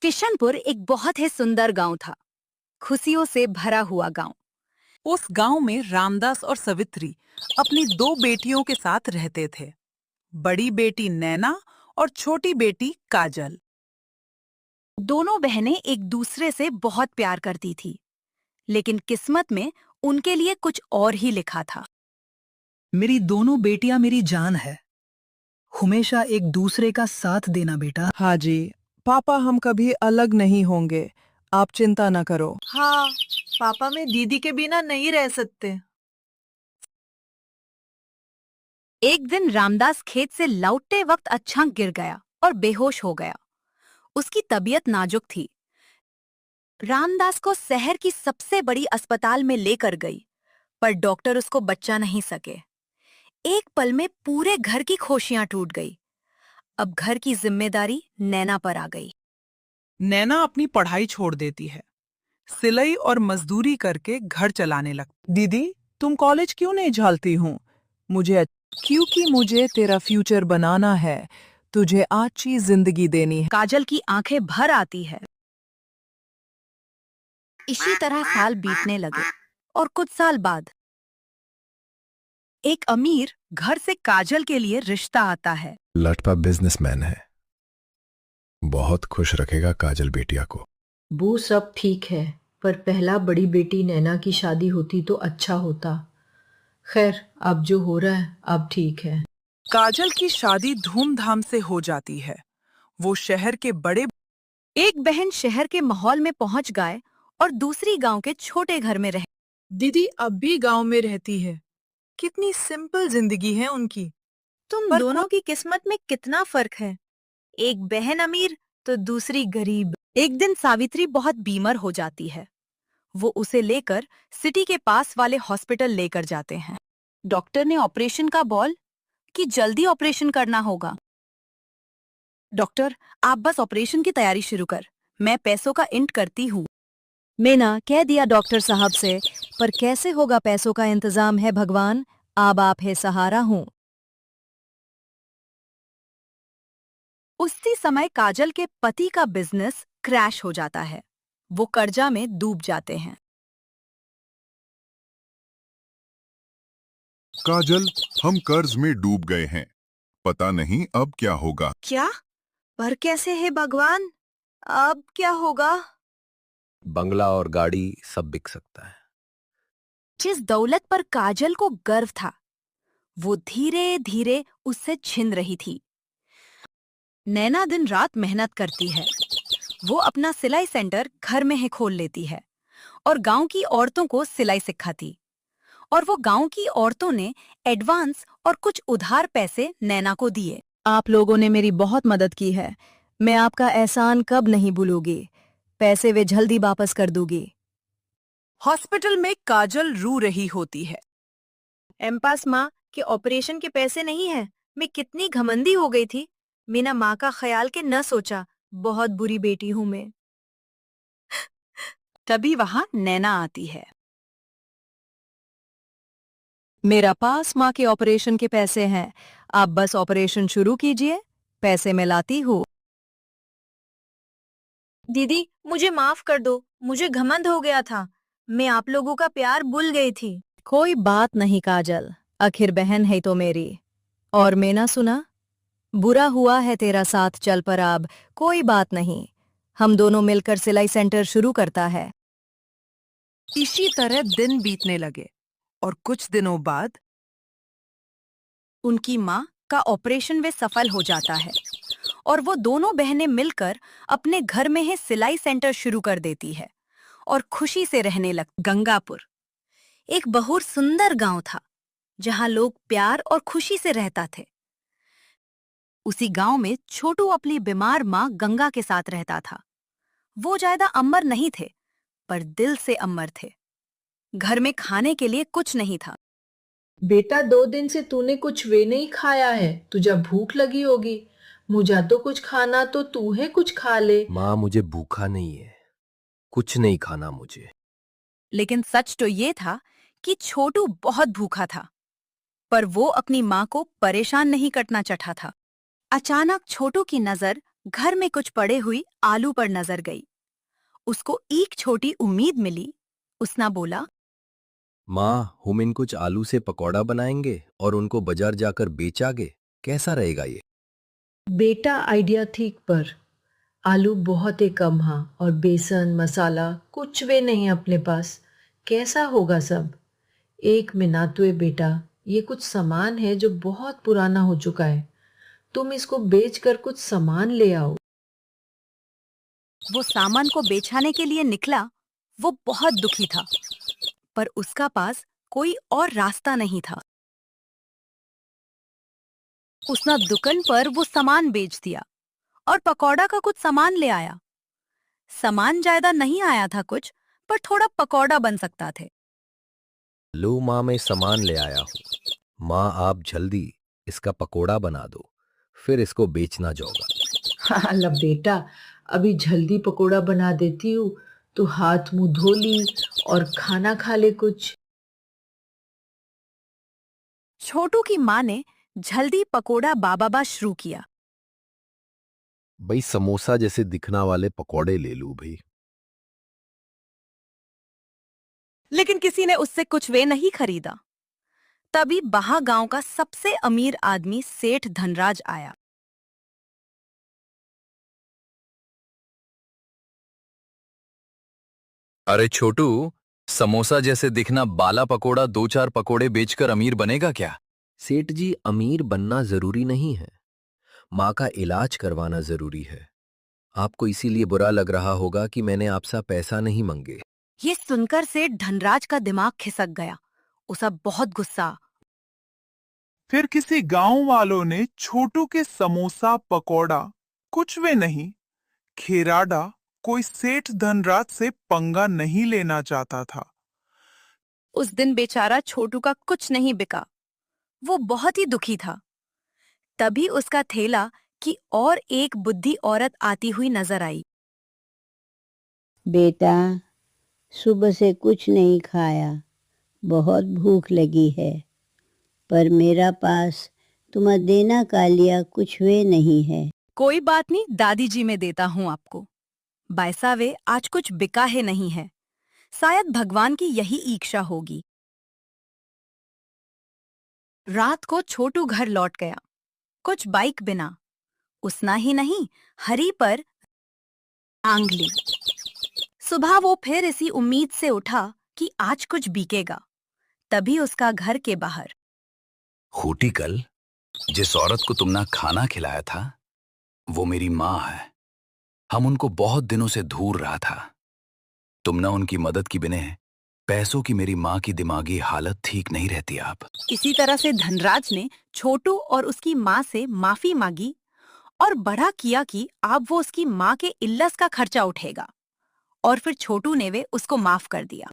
किशनपुर एक बहुत ही सुंदर गांव था, खुशियों से भरा हुआ गांव। उस गांव में रामदास और सवित्री अपनी दो बेटियों के साथ रहते थे। बड़ी बेटी नैना और छोटी बेटी काजल। दोनों बहनें एक दूसरे से बहुत प्यार करती थी, लेकिन किस्मत में उनके लिए कुछ और ही लिखा था। मेरी दोनों बेटियां मेरी जान है। हमेशा एक दूसरे का साथ देना बेटा। हाँ जी, पापा हम कभी अलग नहीं होंगे, आप चिंता न करो। हाँ, पापा मैं दीदी के बिना नहीं रह सकते। एक दिन रामदास खेत से लौटते वक्त अचानक गिर गया और बेहोश हो गया। उसकी तबीयत नाजुक थी। रामदास को शहर की सबसे बड़ी अस्पताल में लेकर गई, पर डॉक्टर उसको बचा नहीं सके। एक पल में पूरे घर की खुशियां टूट गई। अब घर की जिम्मेदारी नैना पर आ गई। नैना अपनी पढ़ाई छोड़ देती है, सिलाई और मजदूरी करके घर चलाने लगती। दीदी, तुम कॉलेज क्यों नहीं झालती हूँ? क्योंकि मुझे तेरा फ्यूचर बनाना है, तुझे अच्छी जिंदगी देनी है। काजल की आंखें भर आती है। इसी तरह साल बीतने लगे और कुछ साल बाद एक अमीर घर से काजल के लिए रिश्ता आता है। लटपा बिजनेसमैन है, बहुत खुश रखेगा काजल बेटिया को। वो सब ठीक है, पर पहला बड़ी बेटी नैना की शादी होती तो अच्छा होता। खैर, अब जो हो रहा है अब ठीक है। काजल की शादी धूमधाम से हो जाती है। वो शहर के बड़े एक बहन शहर के माहौल में पहुंच गए और दूसरी गांव के छोटे घर में रह। दीदी अब भी गांव में रहती है। कितनी सिंपल जिंदगी है उनकी। तुम पर दोनों की किस्मत में कितना फर्क है। एक बहन अमीर तो दूसरी गरीब। एक दिन सावित्री बहुत बीमार हो जाती है। वो उसे लेकर सिटी के पास वाले हॉस्पिटल लेकर जाते हैं। डॉक्टर ने ऑपरेशन का बोल कि जल्दी ऑपरेशन करना होगा। डॉक्टर, आप बस ऑपरेशन की तैयारी शुरू कर, मैं पैसों का इंट करती हूँ। मैना कह दिया डॉक्टर साहब से, पर कैसे होगा? पैसों का इंतजाम है भगवान, अब आप है सहारा हूँ। उसी समय काजल के पति का बिजनेस क्रैश हो जाता है। वो कर्जा में डूब जाते हैं। काजल, हम कर्ज में डूब गए हैं, पता नहीं अब क्या होगा। क्या? पर कैसे है भगवान? अब क्या होगा? बंगला और गाड़ी सब बिक सकता है। जिस दौलत पर काजल को गर्व था, वो धीरे धीरे उससे छिन रही थी। नैना दिन रात मेहनत करती है। वो अपना सिलाई सेंटर घर में ही खोल लेती है और गांव की औरतों को सिलाई सिखाती। और वो गांव की औरतों ने एडवांस और कुछ उधार पैसे नैना को दिए। आप लोगों ने मेरी बहुत मदद की है, मैं आपका एहसान कब नहीं भूलूंगी। पैसे वे जल्दी वापस कर दूंगी। हॉस्पिटल में काजल रो रही होती है। एम पास माँ के ऑपरेशन के पैसे नहीं है। मैं कितनी घमंडी हो गई थी। मीना माँ का ख्याल के न सोचा। बहुत बुरी बेटी हूँ मैं। तभी वहां नैना आती है। मेरा पास माँ के ऑपरेशन के पैसे हैं, आप बस ऑपरेशन शुरू कीजिए, पैसे मैं लाती हूँ। दीदी मुझे माफ कर दो, मुझे घमंड हो गया था। मैं आप लोगों का प्यार भूल गई थी। कोई बात नहीं काजल, आखिर बहन है तो मेरी। और मैना सुना, बुरा हुआ है तेरा साथ चल पर, अब कोई बात नहीं, हम दोनों मिलकर सिलाई सेंटर शुरू करता है। इसी तरह दिन बीतने लगे और कुछ दिनों बाद उनकी माँ का ऑपरेशन वे सफल हो जाता है और वो दोनों बहनें मिलकर अपने घर में ही सिलाई सेंटर शुरू कर देती है और खुशी से रहने लग। गंगापुर एक बहुत सुंदर गांव था, जहां लोग प्यार और खुशी से रहता थे। उसी गांव में छोटू अपनी बीमार माँ गंगा के साथ रहता था। वो ज्यादा अमर नहीं थे, पर दिल से अमर थे। घर में खाने के लिए कुछ नहीं था। बेटा, 2 दिन से तूने कुछ वे नहीं खाया है, तुझे भूख लगी होगी। मुझे तो कुछ खाना तो तू है कुछ खा ले। माँ, मुझे भूखा नहीं है, कुछ नहीं खाना मुझे। लेकिन सच तो ये था कि छोटू बहुत भूखा था, पर वो अपनी माँ को परेशान नहीं करना चाहता था। अचानक छोटू की नजर घर में कुछ पड़े हुई आलू पर नजर गई। उसको एक छोटी उम्मीद मिली। उसना बोला, माँ, हम इन कुछ आलू से पकौड़ा बनाएंगे और उनको बाजार जाकर बेचागे। कैसा रहेगा ये? बेटा आइडिया ठीक पर आलू बहुत ही कम हाँ और बेसन मसाला कुछ भी नहीं अपने पास। कैसा होगा सब? एक मिनट हुए बेटा, ये कुछ सामान है जो बहुत पुराना हो चुका है। तुम इसको बेचकर कुछ सामान ले आओ। वो सामान को बेचाने के लिए निकला। वो बहुत दुखी था, पर उसका पास कोई और रास्ता नहीं था। उसने दुकान पर वो सामान बेच दिया और पकौड़ा का कुछ सामान ले आया। सामान ज्यादा नहीं आया था कुछ, पर थोड़ा पकौड़ा बन सकता थे। लो माँ, मैं सामान ले आया हूँ। माँ, आप जल्दी इसका पकोड़ा बना दो, फिर इसको बेचना जाओगा। हाँ ला बेटा, अभी जल्दी पकोड़ा बना देती हूँ। तो हाथ मुंह धो ली और खाना खा ले कुछ। छोटू की माँ ने जल्दी पकोड़ा बाबा शुरू किया। भाई समोसा जैसे दिखना वाले पकौड़े ले लूं भाई। लेकिन किसी ने उससे कुछ वे नहीं खरीदा। तभी बहा गांव का सबसे अमीर आदमी सेठ धनराज आया। अरे छोटू, समोसा जैसे दिखना बाला पकोड़ा 2-4 पकोड़े बेचकर अमीर बनेगा क्या? सेठ जी, अमीर बनना जरूरी नहीं है, माँ का इलाज करवाना जरूरी है। आपको इसीलिए बुरा लग रहा होगा कि मैंने आपसे पैसा नहीं मांगे। ये सुनकर सेठ धनराज का दिमाग खिसक गया। उसे बहुत गुस्सा। फिर किसी गांव वालों ने छोटू के समोसा पकौड़ा कुछ वे नहीं खेराडा कोई सेठ धनराज से पंगा नहीं लेना चाहता था। उस दिन बेचारा छोटू का कुछ नहीं बिका। वो बहुत ही दुखी था। तभी उसका थैला की और एक बुद्धि औरत आती हुई नजर आई। बेटा, सुबह से कुछ नहीं खाया, बहुत भूख लगी है, पर मेरा पास तुम्हें देना का लिया कुछ वे नहीं है। कोई बात नहीं, दादी जी मैं देता हूँ आपको। बैसावे आज कुछ बिका है नहीं है। शायद भगवान की यही इच्छा होगी। रात को छोटू घर लौट गया, कुछ बाइक बिना। उसना ही नहीं, हरी पर आंग ली। सुबह वो फिर इसी उम्मीद से उठा कि आज कुछ बिकेगा। तभी उसका घर के बाहर खूटी कल, जिस औरत को तुमने खाना खिलाया था, वो मेरी माँ है। हम उनको बहुत दिनों से ढूंढ रहा था। तुमने उनकी मदद की बिना पैसों की मेरी माँ की दिमागी हालत ठीक नहीं रहती आप। इसी तरह से धनराज ने छोटू और उसकी माँ से माफी मांगी और बड़ा किया कि अब वो उसकी माँ के इल्लस का खर्चा उठेगा। और फिर छोटू ने वे उसको माफ कर दिया।